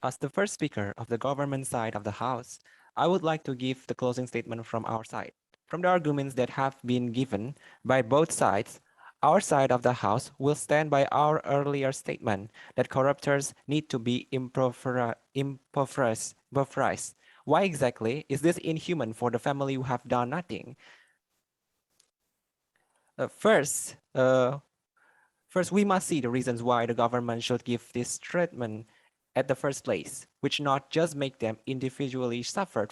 As the first speaker of the government side of the House, I would like to give the closing statement from our side. From the arguments that have been given by both sides, our side of the House will stand by our earlier statement that corruptors need to be impoverished. Why exactly is this inhuman for the family who have done nothing? First, we must see the reasons why the government should give this treatment at the first place, which not just make them individually suffer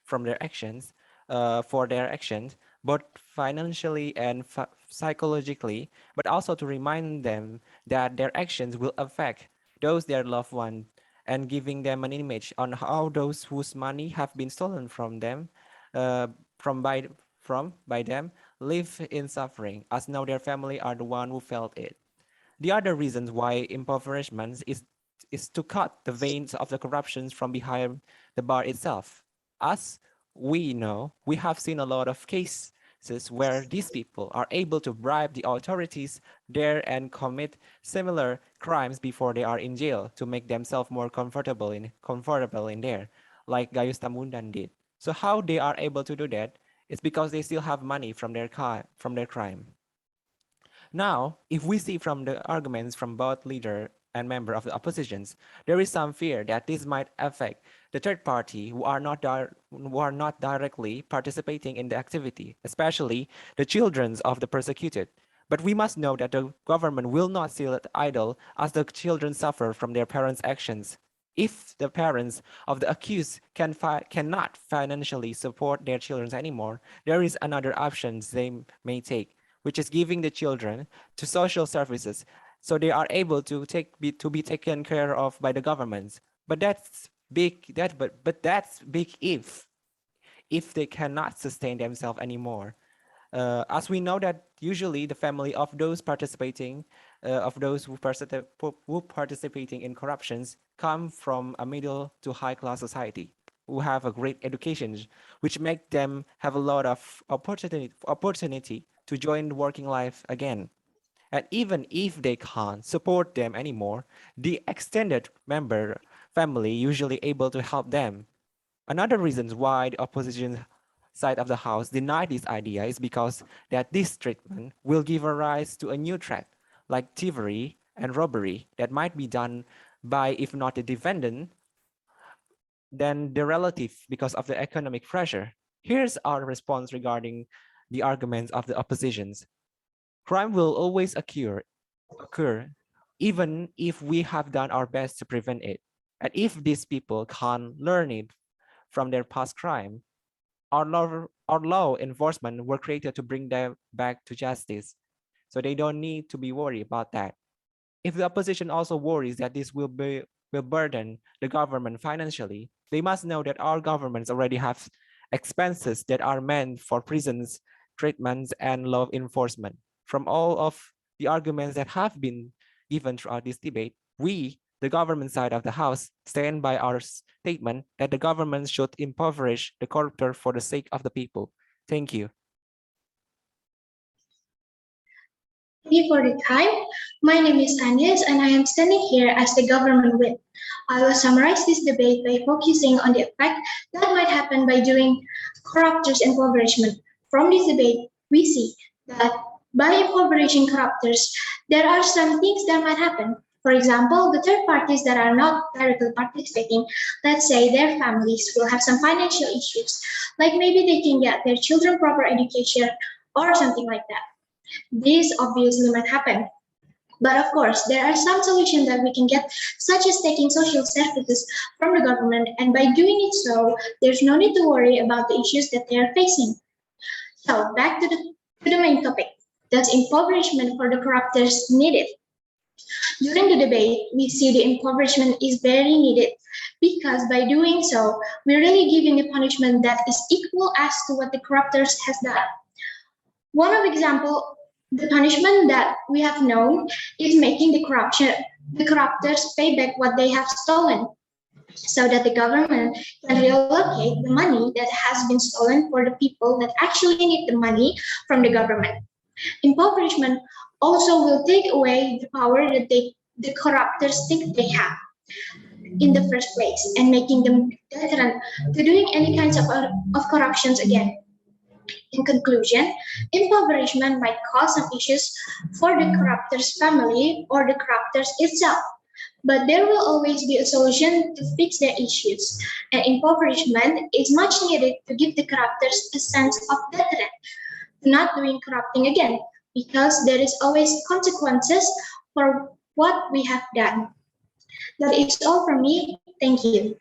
from their actions, for their actions, both financially and psychologically, but also to remind them that their actions will affect those their loved ones and giving them an image on how those whose money have been stolen from them, uh, from by by them, live in suffering, as now their family are the one who felt it. The other reasons why impoverishment is to cut the veins of the corruptions from behind the bar itself. As we know, we have seen a lot of cases where these people are able to bribe the authorities there and commit similar crimes before they are in jail to make themselves more comfortable in there, like Gayus Tamundan did. So how they are able to do that is because they still have money from their crime. Now, if we see from the arguments from both leader and member of the oppositions, there is some fear that this might affect the third party who are not directly participating in the activity, especially the children of the persecuted. But we must know that the government will not sit idle as the children suffer from their parents' actions. If the parents of the accused cannot financially support their children anymore, there is another option they may take, which is giving the children to social services so they are able to to be taken care of by the governments. But that's big but that's big if they cannot sustain themselves anymore. As we know that usually the family of those participating, who participating in corruptions come from a middle to high class society who have a great education, which make them have a lot of opportunity to join the working life again. And even if they can't support them anymore, the extended member family usually able to help them. Another reason why the opposition side of the House denied this idea is because that this treatment will give a rise to a new threat, like thievery and robbery that might be done by, if not the defendant, then the relative because of the economic pressure. Here's our response regarding the arguments of the oppositions. Crime will always occur, even if we have done our best to prevent it. And if these people can't learn it from their past crime, our law enforcement were created to bring them back to justice. So they don't need to be worried about that. If the opposition also worries that this will burden the government financially, they must know that our governments already have expenses that are meant for prisons, treatments, and law enforcement. From all of the arguments that have been given throughout this debate, we, the government side of the House, stand by our statement that the government should impoverish the corruptor for the sake of the people. Thank you. Thank you for the time. My name is Agnes and I am standing here as the government whip. I will summarize this debate by focusing on the effect that might happen by doing corruptors impoverishment. From this debate, we see that by impoverishing corruptors, there are some things that might happen. For example, the third parties that are not directly participating, let's say their families will have some financial issues, like maybe they can get their children proper education or something like that. This obviously might happen. But of course, there are some solutions that we can get, such as taking social services from the government, and by doing it so, there's no need to worry about the issues that they are facing. So, back to the main topic. Does impoverishment for the corruptors needed? During the debate, we see the impoverishment is very needed because by doing so, we're really giving a punishment that is equal as to what the corruptors has done. One of example, the punishment that we have known is making the corruptors pay back what they have stolen, so that the government can reallocate the money that has been stolen for the people that actually need the money from the government. Impoverishment also will take away the power that the corruptors think they have. in the first place and making them deterrent to doing any kinds of corruptions again. In conclusion, impoverishment might cause some issues for the corruptor's family or the corruptors itself, but there will always be a solution to fix their issues. And impoverishment is much needed to give the corruptors a sense of deterrent to not doing corrupting again, because there is always consequences for what we have done. That is all from me. Thank you.